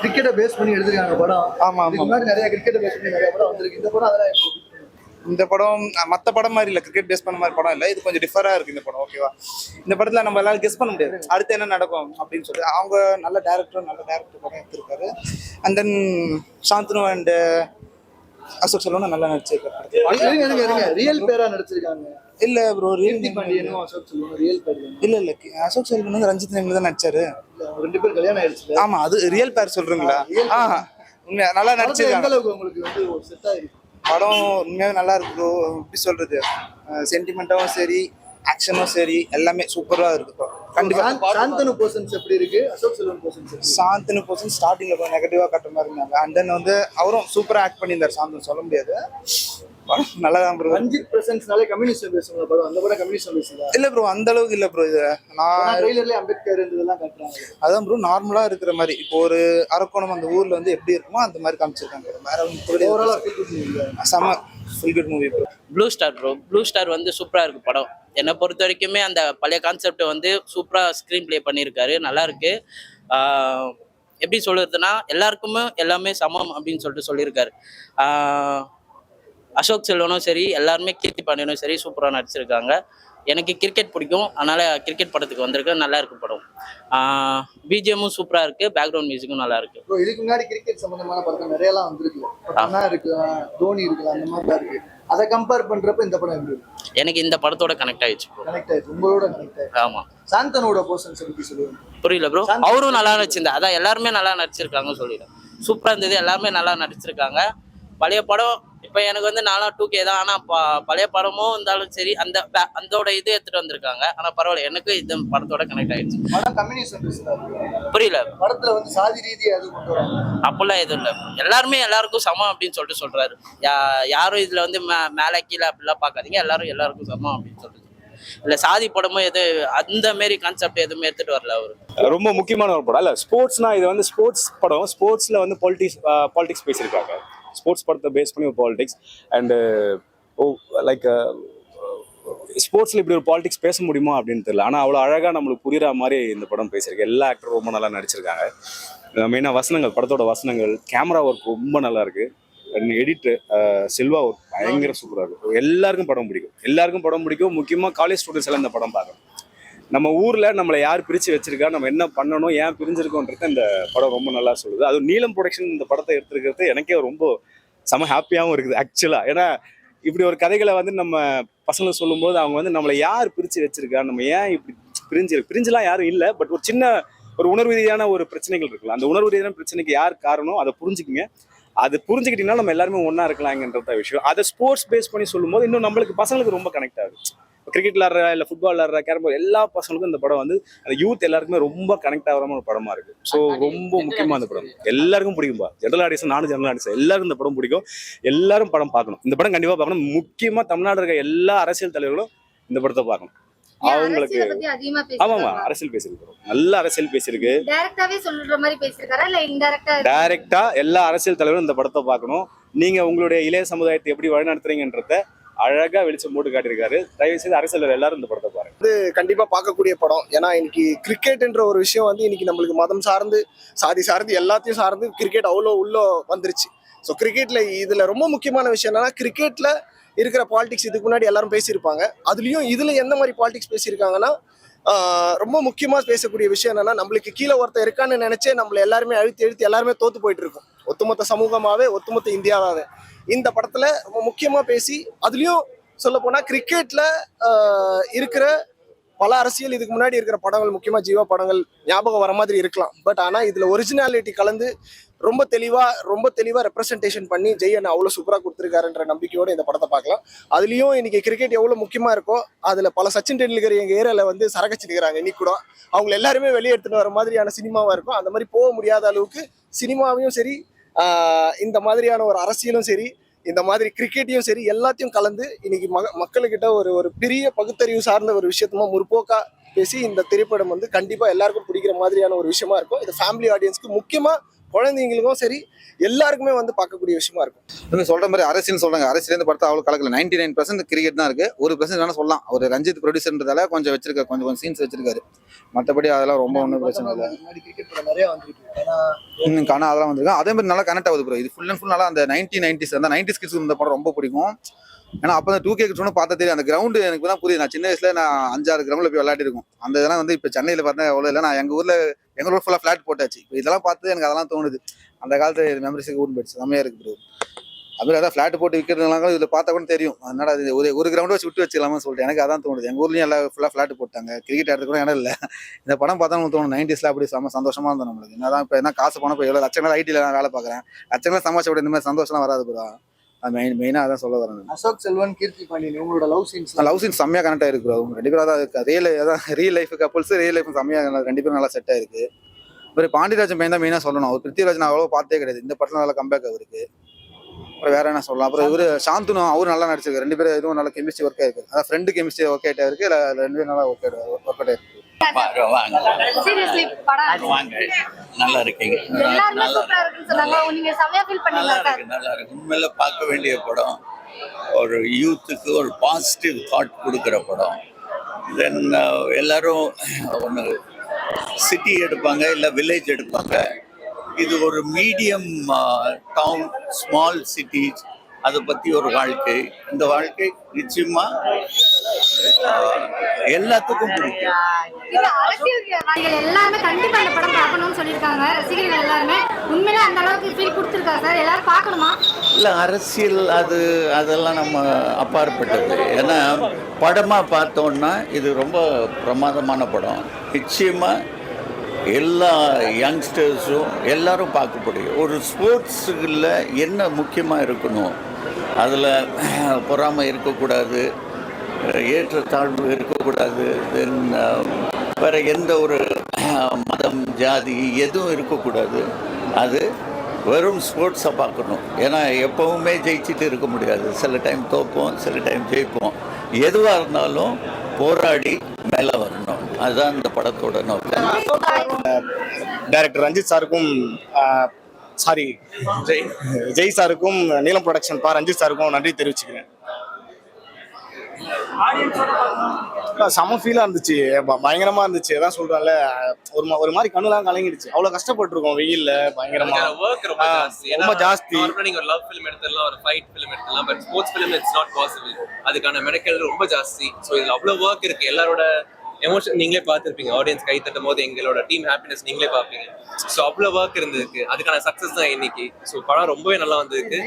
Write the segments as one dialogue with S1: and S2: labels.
S1: கிரிக்கெட்டை பேஸ் பண்ணி எடுத்திருக்காங்க படம்.
S2: ஆமா
S1: இதுக்கு
S2: ஆமா.
S1: முன்னாடி நிறைய கிரிக்கெட்டை பேஸ் பண்ணி நிறைய படம் வந்திருக்கு. இந்த படம் அதெல்லாம் எப்படி?
S2: இந்த படம் மற்ற படம் மாதிரி இல்லை, கிரிக்கெட் பேஸ் பண்ண மாதிரி படம் இல்லை. இது கொஞ்சம் டிஃபராக இருக்கு இந்த படம். ஓகேவா, இந்த படத்தில் நம்ம எல்லாரும் கெஸ் பண்ண முடியாது அடுத்து என்ன நடக்கும் அப்படின்னு சொல்லி. அவங்க நல்ல டேரக்டர் படம் எடுத்திருக்காரு. And then Shanthanu and Ashok செல்வனும் நல்லா நடிச்சிருக்காரு.
S1: ரியல் பேரா நடிச்சிருக்காங்க.
S2: இல்ல ப்ரோ,
S1: கீர்த்தி பாண்டியனும் அசோக் செல்வனும் ரியல் பேர் தானே?
S2: இல்ல அசோக் செல்வன் வந்து ரஞ்சித் நேம்ல தான் நடிச்சாரு.
S1: அவங்க 2 பேர் கல்யாணம் ஆயிடுச்சு.
S2: ஆமா, அது ரியல் பேர் சொல்றீங்களா? உண்மையா நல்லா
S1: எந்த
S2: நடிச்சிருக்காங்க.
S1: அளவுக்கு உங்களுக்கு வந்து ஒரு செட் ஆயிருக்கு?
S2: படம் உண்மையாவே நல்லா இருக்கு ப்ரோ. எப்படி சொல்றது, சென்டிமெண்ட்டாவும் சரி ஆக்ஷனும் சரி எல்லாமே சூப்பரா இருக்கு. கண்டிப்பா
S1: சாந்தனு போர்ஷன்ஸ் எப்படி இருக்கு, அசோக் செல்வன் போர்ஷன்ஸ்?
S2: சாந்தனு போர்ஷன் ஸ்டார்டிங்ல கொஞ்சம் நெகட்டிவா கட்டுற மாதிரி இருந்தாங்க. அண்ட் தென் வந்து அவரும் சூப்பரா ஆக்ட் பண்ணியிருந்தாரு. சாந்தனு சொல்ல முடியாது, படம் நல்லா தான் ப்ரோ.
S1: ரஞ்சித் பிரசன்ஸ்னாலே கம்யூனிஸ்ட் பேசுவாங்க படம். அந்த படம் கம்யூனிஸ்ட் பேசுதா?
S2: இல்ல ப்ரோ, அந்த அளவுக்கு இல்ல ப்ரோ. இது நான்
S1: ட்ரெய்லர்லயே அம்பேத்கர் இதெல்லாம் காட்டுறாங்க.
S2: அதான் ப்ரோ, நார்மலா இருக்கிற மாதிரி. இப்போ ஒரு அரக்கோணம் அந்த ஊர்ல வந்து எப்படி இருக்குமோ அந்த மாதிரி காமிச்சிருக்காங்க. வேற
S1: ஓவராலா
S2: செம full good movie bro.
S3: Blue star bro. Blue star வந்து சூப்பராக இருக்குது படம். என்னை பொறுத்த வரைக்குமே அந்த பழைய கான்செப்டை வந்து சூப்பராக ஸ்க்ரீன் ப்ளே பண்ணியிருக்காரு. நல்லா இருக்கு. எப்படி சொல்கிறதுனா எல்லாருக்குமே எல்லாமே சமம் அப்படின்னு சொல்லிட்டு சொல்லியிருக்காரு. அசோக் செல்வனும் சரி, எல்லாருமே கீர்த்தி பாண்டியனும் சரி சூப்பராக நடிச்சிருக்காங்க. எனக்கு கிரிக்கெட் பிடிக்கும், அதனால் கிரிக்கெட் படத்துக்கு வந்திருக்கு. நல்லா இருக்கு படம். பிஜிஎம்மும் சூப்பராக இருக்குது, பேக்ரவுண்ட் மியூசிக்கும் நல்லா இருக்குது.
S1: ப்ரோ, இதுக்கு முன்னாடி கிரிக்கெட் சம்பந்தமான படங்கள் நிறையலாம் வந்திருக்கு. பட்டனா இருக்கு, தோனி இருக்கு, அந்த மாதிரி தான் இருக்கு. அதை கம்பேர் பண்றப்ப இந்த படம் எப்படி இருக்கு?
S3: எனக்கு இந்த படத்தோட கனெக்ட் ஆயிடுச்சு ப்ரோ.
S1: கனெக்ட் ஆயிடுச்சு, உங்களோட கனெக்ட் ஆயிடுச்சு.
S3: ஆமாம்.
S1: சாந்தனோட போர்ஷன்ஸ் எப்படி சொல்லுவாங்க?
S3: புரியல ப்ரோ. அவரும் நல்லா நடிச்சிருந்தா, அதான் எல்லாருமே நல்லா நடிச்சிருக்காங்க சொல்லிடுறேன். சூப்பராக இருந்தது, எல்லாருமே நல்லா நடிச்சிருக்காங்க. பழைய படம் இப்போ எனக்கு வந்து நானும் 2K தான். ஆனால் பழைய படமும் இருந்தாலும் சரி அந்தோட இது எடுத்துட்டு வந்திருக்காங்க. ஆனால் பரவாயில்ல, எனக்கு இந்த படத்தோட கனெக்ட் ஆயிடுச்சு.
S1: படம் கம்யூனிஸ்ட் பேசுறாங்க.
S3: புரியல.
S1: படத்துல வந்து சாதி ரீதியா அது கொண்டு வராங்க.
S3: அப்பெல்லாம் எதுவும் இல்லை, எல்லாருமே எல்லாருக்கும் சமம் அப்படின்னு சொல்லிட்டு சொல்றாரு. யாரும் இதுல வந்து மேலே கீழே அப்படிலாம் பார்க்காதீங்க, எல்லாருக்கும் சமம் அப்படின்னு சொல்லிட்டு. இல்ல சாதி படமும் எது அந்த மாரி கான்செப்ட் எதுவுமே எடுத்துட்டு வரல அவரு.
S4: ரொம்ப முக்கியமான ஒரு படம் இல்ல. ஸ்போர்ட்ஸ்னா இது வந்து ஸ்போர்ட்ஸ் படம். ஸ்போர்ட்ஸ்ல வந்து பாலிடிக்ஸ் பேசியிருக்காங்க. ஸ்போர்ட்ஸ் படத்தை பேஸ் பண்ணி ஒரு பாலிடிக்ஸ் அண்டு லைக் ஸ்போர்ட்ஸில் இப்படி ஒரு பாலிடிக்ஸ் பேச முடியுமா அப்படின்னு தெரியல. ஆனால் அவ்வளோ அழகாக நம்மளுக்கு புரியுற மாதிரி இந்த படம் பேசியிருக்கு. எல்லா ஆக்டரும் ரொம்ப நல்லா நடிச்சிருக்காங்க. மெயினாக வசனங்கள், படத்தோட வசனங்கள், கேமரா ஒர்க் ரொம்ப நல்லா இருக்கு. எடிட்டு செல்வா ஒர்க் பயங்கர சூப்பராக இருக்கும். எல்லாருக்கும் படம் பிடிக்கும். முக்கியமாக காலேஜ் ஸ்டூடெண்ட்ஸ் எல்லாம் இந்த படம் பார்க்கணும். நம்ம ஊரில் நம்மளை யார் பிரித்து வச்சிருக்கா, நம்ம என்ன பண்ணணும், ஏன் பிரிஞ்சிருக்கோன்றது இந்த படம் ரொம்ப நல்லா சொல்லுது. அதுவும் நீலம் ப்ரொடக்ஷன் இந்த படத்தை எடுத்துருக்கிறது எனக்கே ரொம்ப செம ஹாப்பியாகவும் இருக்குது ஆக்சுவலாக. ஏன்னா இப்படி ஒரு கதைகளை வந்து நம்ம பசங்களுக்கு சொல்லும்போது அவங்க வந்து நம்மளை யார் பிரித்து வச்சிருக்கா, நம்ம ஏன் இப்படி பிரிஞ்சுலாம் யாரும் இல்லை. பட் ஒரு சின்ன ஒரு உணர்வு ரீதியான ஒரு பிரச்சனைகள் இருக்குல்ல, அந்த உணர்வு ரீதியான பிரச்சனைக்கு யார் காரணம் அதை புரிஞ்சுக்குங்க. அது புரிஞ்சுக்கிட்டீங்கன்னா நம்ம எல்லாருமே ஒன்றா இருக்கலாங்கன்றத விஷயம். அதை ஸ்போர்ட்ஸ் பேஸ் பண்ணி சொல்லும்போது இன்னும் நம்மளுக்கு பசங்களுக்கு ரொம்ப கனெக்ட் ஆகுது. கிரிக்கெட் விளாட்ற இல்லை ஃபுட்பால் விளாட்ற கேரம் போர்டு எல்லா பசங்களுக்கும் இந்த படம் வந்து அந்த யூத் எல்லாருக்குமே ரொம்ப கனெக்ட் ஆகிற ஒரு படமா இருக்கு. ஸோ ரொம்ப முக்கியமாக இந்த படம் எல்லாருக்கும் பிடிக்கும்பா. ஜெனரல் ஆடியன்ஸ், நானும் ஜெனரல் ஆடியன்ஸ், எல்லாருக்கும் இந்த படம் பிடிக்கும். எல்லாரும் படம் பார்க்கணும். இந்த படம் கண்டிப்பாக பார்க்கணும். முக்கியமாக தமிழ்நாடு இருக்க எல்லா அரசியல் தலைவர்களும் இந்த படத்தை பார்க்கணும். அவங்களுக்கு ஆமாமா அரசியல் பேசியிருக்கிறோம், நல்ல அரசியல் பேசியிருக்கு. டைரக்டா எல்லா அரசியல் தலைவரும் இந்த படத்தை பார்க்கணும். நீங்க உங்களுடைய இளைய சமுதாயத்தை எப்படி வழிநடத்துறீங்கன்றத அழகா வெளிச்சம் போட்டு காட்டியிருக்காரு. தயவு செய்து அரசியல் எல்லாரும் இந்த படத்தை பாருங்க.
S5: இது கண்டிப்பா பார்க்கக்கூடிய படம். ஏன்னா இன்னைக்கு கிரிக்கெட்ன்ற ஒரு விஷயம் வந்து இன்னைக்கு நம்மளுக்கு மதம் சார்ந்து, சாதி சார்ந்து, எல்லாத்தையும் சார்ந்து கிரிக்கெட் அவ்வளோ உள்ள வந்துருச்சு. ஸோ கிரிக்கெட்ல இதுல ரொம்ப முக்கியமான விஷயம் என்னன்னா, கிரிக்கெட்ல இருக்கிற பாலிடிக்ஸ் இதுக்கு முன்னாடி எல்லாரும் பேசியிருப்பாங்க. அதுலயும் இதுல எந்த மாதிரி பாலிடிக்ஸ் பேசியிருக்காங்கன்னா, ரொம்ப முக்கியமா பேசக்கூடிய விஷயம் என்னன்னா, நம்மளுக்கு கீழே ஒருத்தர் இருக்கான்னு நினைச்சே நம்மள எல்லாருமே அழுத்தி எல்லாருமே தோத்து போயிட்டு இருக்கோம். ஒட்டுமொத்த சமூகமாவே, ஒட்டுமொத்த இந்தியாவாவே இந்த படத்துல ரொம்ப முக்கியமா பேசி, அதுலயும் சொல்ல போனா கிரிக்கெட்ல இருக்கிற பல அரசியல் இதுக்கு முன்னாடி இருக்கிற படங்கள், முக்கியமா ஜீவா படங்கள் ஞாபகம் வர மாதிரி இருக்கலாம். பட் ஆனா இதுல ஒரிஜினாலிட்டி கலந்து ரொம்ப தெளிவா ரெப்ரசன்டேஷன் பண்ணி ஜெய் அண்ணா அவ்வளவு சூப்பரா கொடுத்துருக்காருன்ற நம்பிக்கையோட இந்த படத்தை பார்க்கலாம். அதுலயும் இன்னைக்கு கிரிக்கெட் எவ்வளவு முக்கியமா இருக்கோ, அதுல பல சச்சின் டெண்டுல்கர் எங்க ஏரியால வந்து சரகச்சிருக்கிறாங்க. இன்னைக்கு கூட அவங்க எல்லாருமே வெளியே எடுத்துட்டு வர மாதிரியான சினிமாவா இருக்கும். அந்த மாதிரி போக முடியாத அளவுக்கு சினிமாவையும் சரி, இந்த மாதிரியான ஒரு அரசியலும் சரி, இந்த மாதிரி கிரிக்கெட்டையும் சரி, எல்லாத்தையும் கலந்து இன்னைக்கு மக்களுக்கிட்ட ஒரு பெரிய பகுத்தறிவு சார்ந்த ஒரு விஷயத்தமா முற்போக்கா பேசி இந்த திரைப்படம் வந்து கண்டிப்பா எல்லாருக்கும் பிடிக்கிற மாதிரியான ஒரு விஷயமா இருக்கும். இது ஃபேமிலி ஆடியன்ஸ்க்கு முக்கியமா குழந்தைங்களுக்கும் சரி எல்லாருக்குமே வந்து பார்க்கக்கூடிய விஷயமா இருக்கும்.
S6: நீங்க சொல்ற மாதிரி அரசியல் சொல்றாங்க, அரசியல் பார்த்தா அவ்வளவு கலக்கல. 99% கிரிக்கெட் தான் இருக்கு. 1% வேணா சொல்லலாம். ஒரு ரஞ்சித் ப்ரொடியூசர்ன்றதால கொஞ்சம் வச்சிருக்காரு, கொஞ்சம் சீன்ஸ் வச்சிருக்காரு. மற்றபடி அதெல்லாம் ரொம்ப ஒன்றும் பிரச்சனை இல்லை.
S1: முன்னாடி கிரிக்கெட் படம் நிறைய வந்திருக்கு. ஏன்னா
S6: காணா அதெல்லாம் வந்திருக்கு. அதே மாதிரி நல்லா கனெக்ட் ஆகுது ப்ரோ. இது ஃபுல் அண்ட் ஃபுல் நல்லா அந்த 1990s அந்த 90s கிட்ஸ் இந்த படம் ரொம்ப பிடிக்கும். ஏன்னா அப்போ அந்த 2K கிட்ஸ் பார்த்தா தெரியும். அந்த கிரவுண்டு எனக்கு தான் புரியுது. நான் சின்ன வயசுல நான் 5-6 கிரவுண்ட்ல போய் விளையாடி இருக்கும். அந்த இதெல்லாம் வந்து இப்போ சென்னையில் பார்த்தா எவ்வளோ இல்லை. நான் எங்க ஊர் ஃபுல்லாக ஃபிளாட் போட்டாச்சு. இப்போ இதெல்லாம் பார்த்து எனக்கு அதெல்லாம் தோணுது. அந்த காலத்து மெமரிஸுக்கு ஊன் போயிடுச்சு. செம்மையா இருக்கு ப்ரோ. அப்படி அதான் ஃபிளாட் போட்டு விற்கிறதுனால இதில் பார்த்தா கூட தெரியும். அதனால அது ஒரு கிரவுண்ட் வச்சு விட்டு வச்சுக்கலாமா சொல்லிட்டு எனக்கு அதான் தோணுது. எங்கள் ஊர்லேயும் எல்லாம் ஃபுல்லாக ஃபிளாட் போட்டாங்க. கிரிக்கெட் ஆடுறது கூட இடம் இல்லை. இந்த படம் பார்த்தா நமக்கு தோணும் 90s அப்படி சந்தோஷமா இருந்தோம் நம்மளுக்கு. என்னதான் இப்போ என்ன காசு பணம் இப்போ எவ்வளோ லட்சங்கள் ஐடியில் நான் வேலை பார்க்குறேன். லட்சங்களை சமாளிச்ச விட இந்த மாதிரி சந்தோஷம்லாம் வராது ப்ரோ. அது மெயினாக அதான் சொல்ல வரேன்.
S1: அசோக் செல்வன், கீர்த்தி பாண்டியன் உங்களோட லவ் சீன்ஸ்
S6: செம்மையாக கனெக்ட் ஆயிருக்கு ப்ரோ. ரெண்டு பேரும் அதான் இருக்கு. Real life couples real life செம்மையாக ரெண்டு பேரும் நல்லா செட் ஆயிருக்கு. ஒரு பாண்டியராஜன் பையன் தான் மெயினாக சொல்லணும். அவர் பிருத்திவிராஜ் நான் அவ்வளோ பார்த்தே கிடையாது. இந்த படத்தில் நல்லா கம்பேக் அவருக்கு. அப்புறம் வேற என்ன சொல்லலாம். அப்புறம் இவர் சாந்தனு அவரு நல்லா நடிச்சிருக்காரு. ரெண்டு பேரும் எதுவும் நல்லா கெமிஸ்ட்ரி ஒர்க் ஆயிருக்கு. அதான் ஃப்ரெண்டு கெமிஸ்ட்ரி ஒர்க் ஆயிட்டா இருக்கு. ரெண்டு பேரும் நல்லா ஒர்க் ஆயிருக்கு.
S7: சீரியஸ்லி படம்
S8: வாங்க, நல்லா இருக்கீங்க.
S7: எல்லாருமே சூப்பரா இருக்குன்னு சொன்னாங்க. நீங்க செமையா ஃபீல் பண்ணீங்களா சார்?
S8: நல்லா இருக்கு. உண்மையில பார்க்க வேண்டிய படம். ஒரு யூத்துக்கு ஒரு பாசிட்டிவ் தாட் கொடுக்குற படம். தென் எல்லாரும் ஒன்று சிட்டி எடுப்பாங்க, இல்லை வில்லேஜ் எடுப்பாங்க. இது ஒரு மீடியம் டவுன், ஸ்மால் சிட்டிஸ், அதை பற்றி ஒரு வாழ்க்கை. இந்த வாழ்க்கை நிச்சயமா எல்லாத்துக்கும் பிடிக்கும்.
S7: இல்ல அரசியல்வாதிகள் எல்லாருமே கண்டிப்பா இந்த படம் பார்க்கணும்னு சொல்லியிருக்காங்க. ரசிகர்கள் எல்லாருமே உண்மையில அந்த அளவுக்கு ஃபீல் கொடுத்துருக்காங்க சார். எல்லாரும் பார்க்கணுமா?
S8: இல்லை, அரசியல் அதெல்லாம் நம்ம அப்பாற்பட்டது. ஏன்னா படமாக பார்த்தோன்னா இது ரொம்ப பிரமாதமான படம். நிச்சயமாக எல்லா யங்ஸ்டர்ஸும் எல்லாரும் பார்க்க முடியும். ஒரு ஸ்போர்ட்ஸுகளில் என்ன முக்கியமாக இருக்கணும், அதில் பொறாமை இருக்கக்கூடாது, ஏற்றத்தாழ்வு இருக்கக்கூடாது, தென் வேறு எந்த ஒரு மதம் ஜாதி எதுவும் இருக்கக்கூடாது. அது வெறும் ஸ்போர்ட்ஸை பார்க்கணும். ஏன்னா எப்போவுமே ஜெயிச்சுட்டு இருக்க முடியாது. சில டைம் தோப்போம், சில டைம் ஜெயிப்போம். எதுவாக இருந்தாலும் போராடி மேலே வரணும். அதுதான் இந்த படத்தோட நோக்கம்.
S5: டைரக்டர் ரஞ்சித் சாருக்கும் ஜெய் சாருக்கும் நீலம் ப்ரொடக்ஷன் ரஞ்சித் சாருக்கும் நன்றி தெரிவிச்சுக்கிறேன். செம ஃபீலாக இருந்துச்சு. பயங்கரமா இருந்துச்சு. அதான் சொல்றேன்ல, ஒரு மாதிரி கண்ணுலாம் கலங்கிடுச்சு. அவ்வளவு கஷ்டப்பட்டிருக்கோம் வெயில்ல. பயங்கரமா ரொம்ப ஜாஸ்தி.
S9: ஒரு லவ் ஃபிலிம் எடுத்துடலாம், ஒரு ஃபைட் ஃபிலிம் எடுத்துடலாம், but sports film it's not possible. அதுக்கான மெனக்கல் ரொம்ப ஜாஸ்தி. ஸோ இதுல அவ்வளவு ஒர்க் இருக்கு. எல்லாரோட எமோஷன் நீங்களே பார்த்துருப்பீங்க. ஆடியன்ஸ் கை தட்டும் போது எங்களோட டீம் ஹாப்பினஸ் நீங்களே பார்ப்பீங்க. ஸோ அவ்வளோ ஒர்க் இருந்திருக்கு. அதுக்கான சக்ஸஸ் தான் இன்னைக்கு. ஸோ படம் ரொம்பவே நல்லா வந்திருக்கு.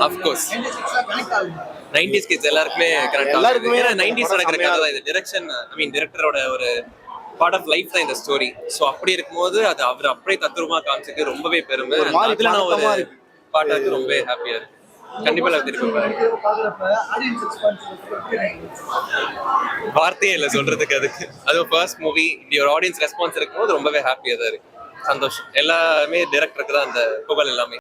S9: அஃப்கோர்ஸ் 90s கிட்ஸ் எல்லாருக்குமே கரெக்ட். எல்லாருக்குமே 90s நடக்கிற கதை தான் இது. டிரெக்டரோட ஒரு பார்ட் ஆஃப் லைஃப் தான் இந்த ஸ்டோரி. ஸோ அப்படி இருக்கும்போது அது அவர் அப்படியே தத்ரூபமா காமிச்சிருக்கு. ரொம்பவே பெருமை. அதுல நான் ஒரு பார்ட்டா இருக்கு. ரொம்பவே ஹாப்பியா இருக்கு. கண்டிப்பா வார்த்தையே இல்லை சொல்றதுக்கு. அதுவும் ஃபர்ஸ்ட் மூவி இப்படி ஒரு ஆடியன்ஸ் ரெஸ்பான்ஸ் இருக்கும்போது ரொம்பவே ஹாப்பியா தான் இருக்கு. சந்தோஷம். எல்லாமே டைரக்டருக்கு தான் அந்த புகழ் எல்லாமே.